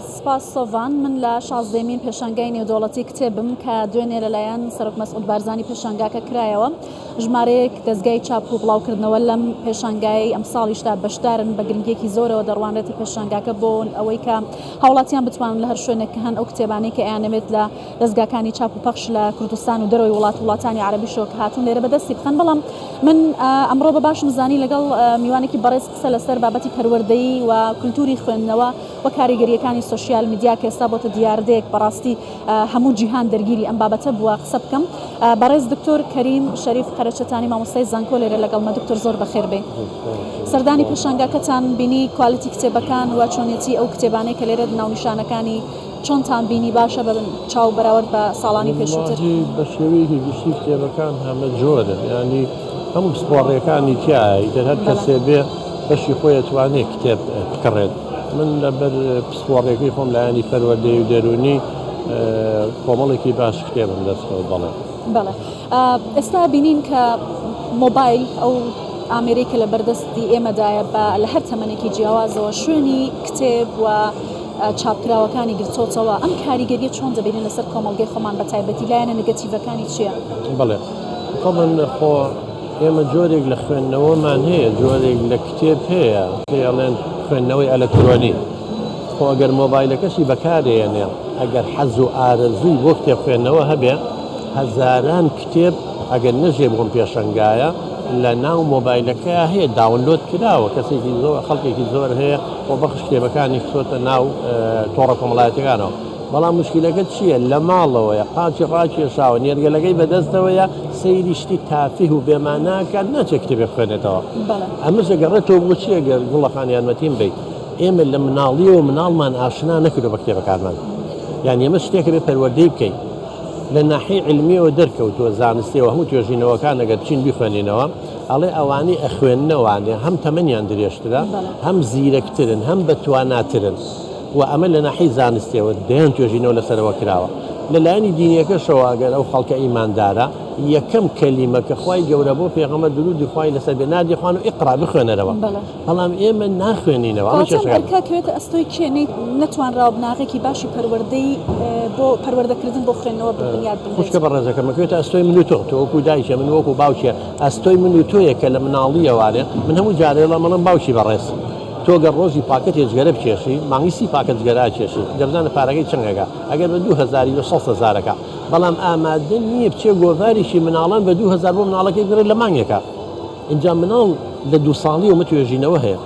سپاس سۆڤان من لە 16مین پێشانگای نێودەوڵەتی کتێبم کە دوێنێ لەلایەن سەرۆک مەسعود بارزانی پێشانگاکە کرایەوە ژمارەیەک دەستگای چاپ و بڵاوکردنەوە لەم پێشانگای ئەم ساڵیشدا بەشدارن بە گرنگێکی زۆرەوە دەڕوانێتی پێشانگاکە بۆ ئەوەی کە هاوڵاتیان بتوانن لە هەر شوێنێک کە هەن ئەو کتێبانەی کە ئەیانەوێت لە دەستگاکانی چاپ و پەخش لە کوردستان و دەرەوەی وڵاتانی عەرەبیشەوە کە هاتوون لێرە بەدەستی بخەن. بەڵام من ئەمڕۆ بە باشم زانی لەگەڵ میوانێکی بەڕێز قسە لەسەر بابەتی پەروەردەیی و کولتوری خوێندنەوە و کاریگەریەکانی سوسیال میدیا کە ئێستا بۆتە دیاردەیەک بەڕاستی هەموو جیهان دەرگیری ئەم بابەتە بووە قسە بکەم. بەڕێز دکتۆر کەریم شەریف قەرەچەتانی مامۆستای زانکۆ لێرە لەگەڵمە. دکتۆر زۆر بەخێر بێ. سەردانی پێشانگاکەتان بینی کوالیتی کتێبەکان و چۆنیەتی ئەو کتێبانەی کە لێرە ناونیشانەکانی چۆنتان بینی باشە بە چاو بەراورد بە ساڵانی پێشووتر؟ بە شێوەیەکی گشتی کتێبەکان هەمە جۆرن، ینی هەموو پسپۆڕیەکانی تایە دەر هەر کەسێ بێ بەشی خۆی ئەتوانێت کتێب بکڕێت. من لەبەر پسپۆڕێکی خۆم لایەنی پەروەردەی و دەرونی کۆمەڵێکی باش کتێبم دەستەوە. بەڵێ ئێستا بینین کە مۆبایل ئەو ئامێرەی کە لە بەردەستی ئێمەدایە بە لە هەر تەمەنێکی جیاوازەوە شوێنی کتێب و چاپکراوەکانی گرتۆتەوە. ئەم کاریگەریە چۆن دەبینین لەسەر کۆمەڵگەی خۆمان بە تایبەتی لایەنە نگەتیڤەکانی چییە؟ بڵێ من خۆ ئێمە جۆرێک لە خوێندنەوەمان هەیە، جۆرێک لە کتێب هەیە پێڵێن خوێندنەوەی ئەلەکترۆنی. خۆ ئەگەر مۆبایلەکەشی بەکارێنێ، ئەگەر حەز و ئارەزووی بۆ کتێب خوێندنەوە هەبێ، هەزاران کتێب ئەگەر نەژێ بۆم پێشەنگایە لە ناو مۆبایلەکە هەیە داونلۆد کراوە. کەسێکی زۆر خەڵکێکی زۆر هەیە بۆ بەخش کتێبەکانی خۆتە ناو تۆڕە کۆمەڵایەتەکانەوە. بەڵام مشکلەکە چییە؟ لە ماڵەوەیە قاچی ڕاکێشاوە نێرگەلەکەی بەدەستەوەیە سەیری شتی تافیه و بێماناکە ناچێت کتێبێک خوێنێتەوە. ئەمەش ئەگەڕێتەوە بۆ چی؟ ئەگەر گوڵەخان یارمەتیم بیت ئێمە لە مناڵیەوە مناڵمان ئاشنا نەکردو بە کتێبەکانمان. یان ئێمە شتێکە بێ پەروەردەی بکەین لە ناحیە علمیەوە دەرکەوتووە زانستیەوە هەموو توێژینەوەکان ئەگەر بچین بیخوێنینەوە ئەڵێ ئەوانەی ئەخوێننەوەوانێ هەم تەمەنیان درێژترە، هەم زیرەکترن، هەم بەتواناترن. و ئەمە لە ناحیە زانستیەوە دەیان توێژینەوە لەسەرەوە کراوە. لەلایەنی دینیەکەشەوە ئەگەر ئەو خەڵکە ئیماندارە یەکەم کەلیمە کە خوای گەورە بۆ پێغەمبەر درودی خوای لەسەر بێ نادی خوان و ئیقرا بخوێنەرەوە. بەڵام ئێمە ناخوێنینەوە. ئەمەکەوێتە ئەستۆی کێنەی نەتوانراوە بناغێکی باشی پەروەردەی بۆ پەروەردەکردن بۆ خوێندنەوە بنیاد بنێت. خوشکە بەڕێزەکەمەکەوێتە ئەستۆی من و تۆ وەکو دایکە من وەکو باوکیە ئەستۆی من و تۆیە کە لە مناڵیەوانێ من هەموو جارێڵە مەڵم باوکی بەڕێز تۆ گەر ڕۆژی پاکەت هێزگەرە بکێشی مانگی 30 پاکەت جگەرا کێشی دەبزانە پارەکەی چەندەکە ئەگەر بە 2000 و 100,000ەکە. بەڵام ئامادە نییە بچێ گۆڤاریشی مناڵان بە 2000 بۆ مناڵەکەی بگرێت لە مانگێکە. اینجا مناڵ لە 2 ساڵی و متوێژینەوە هەیە،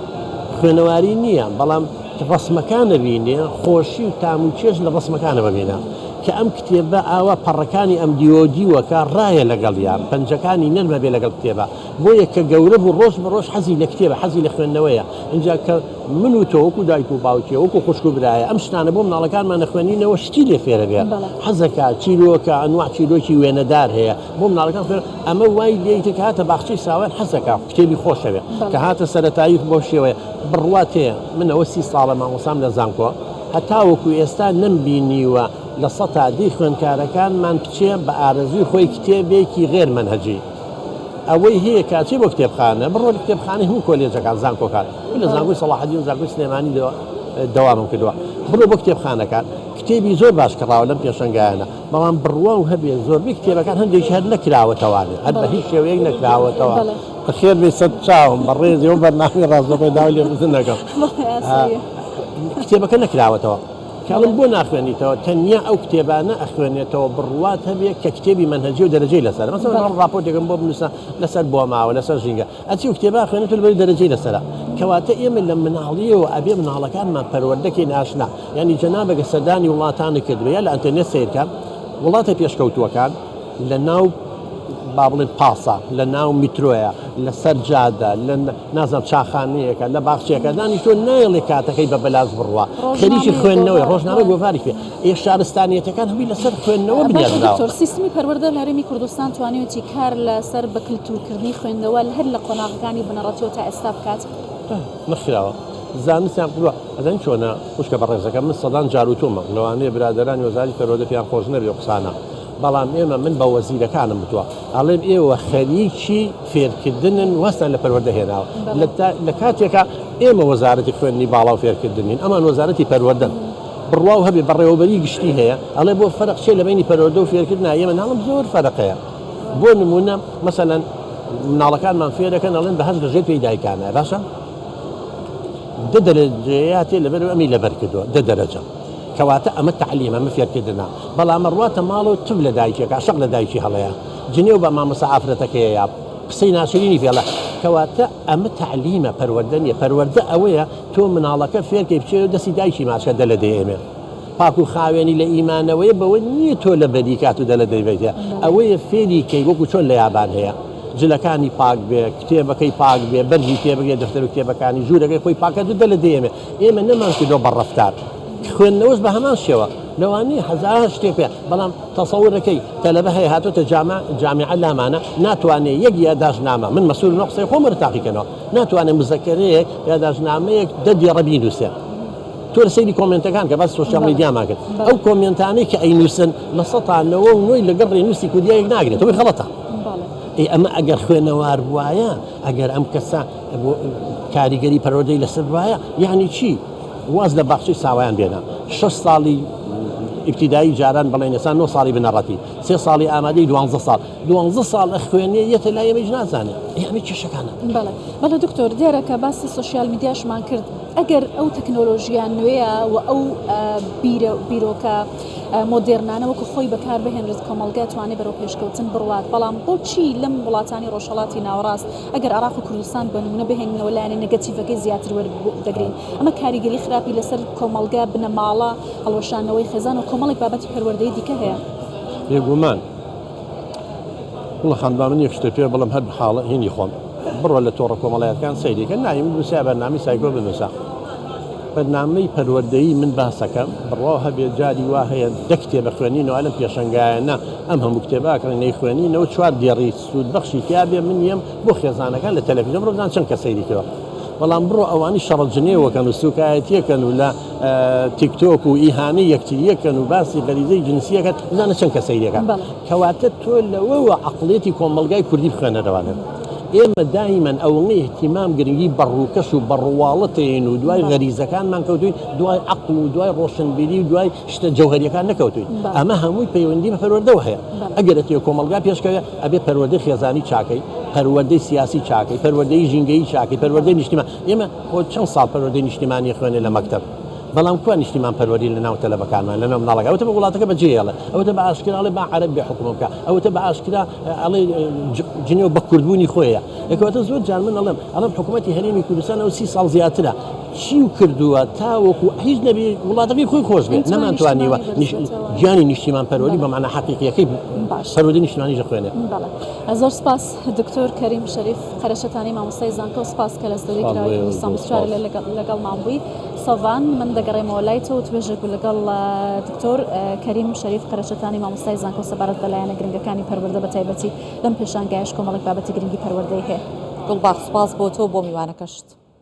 خوێنەواری نییە، بەڵام ڕسمەکانە بینێ، خۆشی و تام و چێژ لە ڕسمەکانە ببینە کە ئەم کتێبە ئاوا پەڕەکانی ئەم دیۆدیوەکە ڕایە لەگەڵیان پەنجەکانی نەرمە بێ لەگەڵ کتێبە بۆیە کە گەورە بوو ڕۆژ بە ڕۆژ حەزی لە کتێبە حەزی لە خوێندنەوەیە. اینجا کە من و تۆ وەکو دایک و باوکێ وەکو خوشک و برایە ئەم شتانە بۆ مناڵەکانمان خوێنینەوە شتی لێ فێرە بێ حەزەکە چیرۆکە ئەنواع چیرۆکی وێنەدار هەیە بۆ مناڵەکان خوێن. ئەمە وای لێیتە کە هاتە باخچەی ساوان حەزەکە کتێبی خۆشەوێ کە هاتە سەرەتایی بۆ شێوەیە بڕوات هەیە. منەوە 30 ساڵە مامۆسام لە زانکۆ هەتا وەکو ئێستا نەمبینیوە لە 100 خوێندکارەکانمان بچێ بە ئارەزوی خۆی کتێبێکی غێر منهەجی. ئەوەی هەیە کاچی بۆ کتێبخانە بڕۆ کتێبخانەی هەموو کۆلێجەکان زانکۆکان لە زانکۆی سەڵاحەدین و زانکۆی سلێمانی دەوامم کردووە. بڕۆ بۆ کتێبخانەکان کتێبی زۆر باش کراوە لەم پێشەنگایانە، بەڵام بڕوا و هەبێ زۆربەی کتێبەکان هەندێکی هەر نەکراوەتەوانێ هەر بە هیچ شێوەیەک نەکراوەتەوە. بەخێر بێ سەد چاوم بەڕێزی و بەرنامەی ڕاستەقۆی داوای لێ بزن نەکەم کتێبەکە نەکراوەتەوە. کاڵم بۆ ناخوێنیتەوە تەنیا ئەو کتێبانە ئەخوێنێتەوە بڕوات هەبێ کە کتێبی منهەجی و دەرەجەی لەسەر مەسەڵەن ڕاپۆرتێکم بۆ بنووسە لەسەر بۆ ماوە لەسەر ژینگە ئەچی و کتێبا خوێنێت بەری دەرەجەی لەسەرە. کەواتە ئێمە لە مناڵیەوە ئەبێ مناڵەکانمان پەروەردەکەین ئاشنا. یعنی جەنابەگە سەردانی وڵاتانی کردوە یا لە ئەنتەرنێت سیرکان وڵاتە پێشکەوتووەکان لە ناو با بڵێن پاسە لە ناو میترۆیە لە سەر جادە لە نازانم چاخانەیەکە لە باخچەکە دانیشتۆ نایڵێ کاتەکەی بە بەلاز بڕوە خەریکی خوێندنەوەی ڕۆژنامە گۆڤاری پێ شارستانیەتەکان هەبی لەسەر خوێندنەوە بنیازراوە. سیستمی پەروەردە لە هەرێمی کوردستان توانێتی کار لەسەر بە کلتورکردنی خوێندنەوە هەر لە قۆناغەکانی بنەڕەتیەوە تا ئێستا بکات؟ نەخراوە زانستیان کردووە. ئەدەن چۆنە خوشکە بەڕێزەکە من سەدان جاروتۆمە لەوانەیە برادەرانی وەزاری پەروەردە پێیان خۆش نەبێ قسانە. بەڵام ئێمە من بە وەزیرەکانم بتووە ئەڵێم ئێوە خەریکی فێرکردنن وەستان لە پەروەردە هێناوە لە کاتێکە ئێمە وەزارەتی خوێندنی باڵا و فێرکردنین ئەمان وەزارەتی پەروەردەن بڕوا و هەبێ بەڕێوەبەری گشتی هەیە ئەڵێ بۆ فەرق چێ لە بینی پەروەردە و فێرکردنا ئێمە ناڵم زۆر فەرقەیە بۆ نمونە مەسەلەن مناڵەکانمان فێرەکەن ئەڵێن بە 8 دەژێت پێی دایکانە باشە 10 دەرەجەیە تێ لەبەر ئەمی لەبەر کردووە 10 دەرەجە کەواتە ئەمە تعلیم ئەمە فێرکردنا بەڵام ڕواتە ماڵ و تف لە دایکێک عاشق لە دایکی هەڵەیە جنێو بە مامۆستا ئافرەتەکەیە یا قسەی ناشرینی پێڵە کەواتە ئەمە تعلیمە پەروەردە نیە پەروەردە ئەوەیە تۆ مناڵەکە فێرکەی بچێت و دەستی دایکی ماچکە دە لە دەیەمێ پاک و خاوێنی لە ئیمانەوەی بەوە نییە تۆ لە بەدی کات و دە لە دەیبێتە ئەوەیە فێری کەی وەکو چۆن لە یابان هەیە جلەکانی پاک بێ کتێبەکەی پاک بێ بەرجی تێبگێ دەفتەر و کتێبەکانی ژوورەکەی خۆی پاکە دە لە دەیەمێ ئێمە نەمان کردۆ بەڕەفتار خوێندنەوەش بە هەمان شێوە لەوانی هەزار شتێک پێ بەڵام تەسەوورەکەی تەلەبە هەیە هاتوتە جامعە لامانە ناتوانێت یەک یادداشتنامە من مەسئول نقصەی خۆم تاقیکەنەوە ناتوانێت مزەکەرەیەک یادداشتنامەیەک دەدیێڕە بینووسێ تۆ لە سەیری کۆمنتەکان کە باس سۆشیال میدیامان کرد ئەو کۆمنتانەی کە ئەینووسن لە 100 لەگەڵ ڕێنووسی کوردیایەک ناگرێت تۆی خەڵەتە ئەمە ئەگەر خوێنەوار بواە ئەگەر ئەم کەسە کاریگەری پەروەردەی لەسەر وایە یعنی چی واز لە باخچەی ساوایان بێنە 6 ساڵی ابتدایی جاران بەڵێن ئێستا 9 ساڵی بنەڕەتی 3 ساڵی ئامادەی 12 ساڵ خوێنێ یەتە لای ئێمەش نازانێت یعنی چێشەکانە بەڵێ دکتۆر دیارەکە باسی سوشیال میدیاشمان کرد ئەگەر ئەو تەکنۆلۆژیان نوێیە و ئەو بیرۆکە مۆدێرنانە وەکو خۆی بەکار بهێنرێت کۆمەڵگە توانێت بەرەو پێشکەوتن بڕوات بەڵام بۆچی لەم وڵاتانی ڕۆژهەڵاتی ناوەڕاست ئەگەر عێراق و کوردستان بە نمونە بهێننەوە لایەنی نەگەتیڤەکەی زیاتر وەردەگرین ئەمە کاریگەری خراپی لەسەر کۆمەڵگە بنەماڵە هەڵوەشانەوەی خێزان و کۆمەڵێک بابەتی پەروەردەی دیکە هەیە بێگومان وڵە خاندان یەک شتە پێ بەڵام هەر حاڵە هێنی خۆم بڕۆ لە تۆڕە کۆمەڵایەتەکان سەیریکە ناوی نووسیا بەرنامی سایکۆ بنووسە بەرنامەی پەروەردەیی من باسەکەم بڕوا هەبێت جاری وا هەیە 10 کتێبە خوێنینەوە لەم پێشەنگایانە ئەم هەموو کتێباکەن نەیخوێنینەوە 4 دێڕی سوودبەخشی تیا بێ من یم بۆ خێزانەکان لە تەلەڤیزیۆن بڕۆ بزان چەند کە سەیریکەوە بەڵام بڕۆ ئەوانی شەڕەجنێوەکەن و سوکایەتیەکەن و لە تیکتۆک و ئیهانی یەکتریەکەن و باسی غەریزەی جنسیەکەن بزانە چەند کە سەیریەکە کەواتە تۆ لەوەوە عەقڵێتی کۆمەڵگای کوردی بخوێنەرەوانێت ئێمە دائیمەن ئەوەی اهتیمام گرنگی بەڕووکەش و بەڕواڵەتین و دوای غەریزەکانمان کەوتوین دوای عەقڵ و دوای ڕۆشنبیری و دوای شتە جەوهەریەکان نەکەوتوین ئەمە هەمووی پەیوەندی بە پەروەردەوە هەیە ئەگەرێتەوە کۆمەڵگا پێشکەوێ ئەبێ پەروەردەی خێزانی چاکەی پەروەردەی سیاسی چاکەی پەروەردەی ژینگەی چاکەی پەروەردەی نیشتیمان ئێمە بۆ چەند ساڵ پەروەردەی نیشتیمانی خوێنێ لە مەکتەب بەڵام کوان نیشتیمان پەروەردی لە ناو تەلەبەکانمان لە ناو مناڵەکە ئەوتە بە وڵاتەکە بەجێڵێ ئەوتە بە ئاشکرا ئەڵێ با عەرەب بێ حکومە بکە ئەوتە بە ئاشکرا ئەڵێ جنێو بە کوردبوونی خۆیە یەکەواتە زۆر جار من ئەڵێم حکوومەتی هەرێمی کوردستان ئەو 30 ساڵ زیاترە چی کردووە تاوەکو هیچ نەبێ وڵاتەکەی خۆی خۆش بێت نەمانتوانیوە گیانی نیشتیمان پەروەردی بە معنە حەقیقیەکەی پەروەردەی نیشتیمانیش خوێنێ زۆر سپاس دکتۆر کەریم شەریف قەرەشەتانی مامۆستای زانکۆ سپاس کە لە سەدەکراوی کوردستان بچوار لەگەڵمان بووی سۆڤان من دەگەڕێمەوە لایتەوە توێژێک لەگەڵ دکتۆر کەریم شەریف قەرەشەتانی مامۆستای زانکۆ سەبارەت بە لایەنە گرنگەکانی پەروەردە بە تایبەتی لەم پێشانگایش کۆمەڵێک بابەتی گرنگی پەروەردەی هەیە گوڵباخ سپاس بۆ تۆ بۆ میوانەکەشت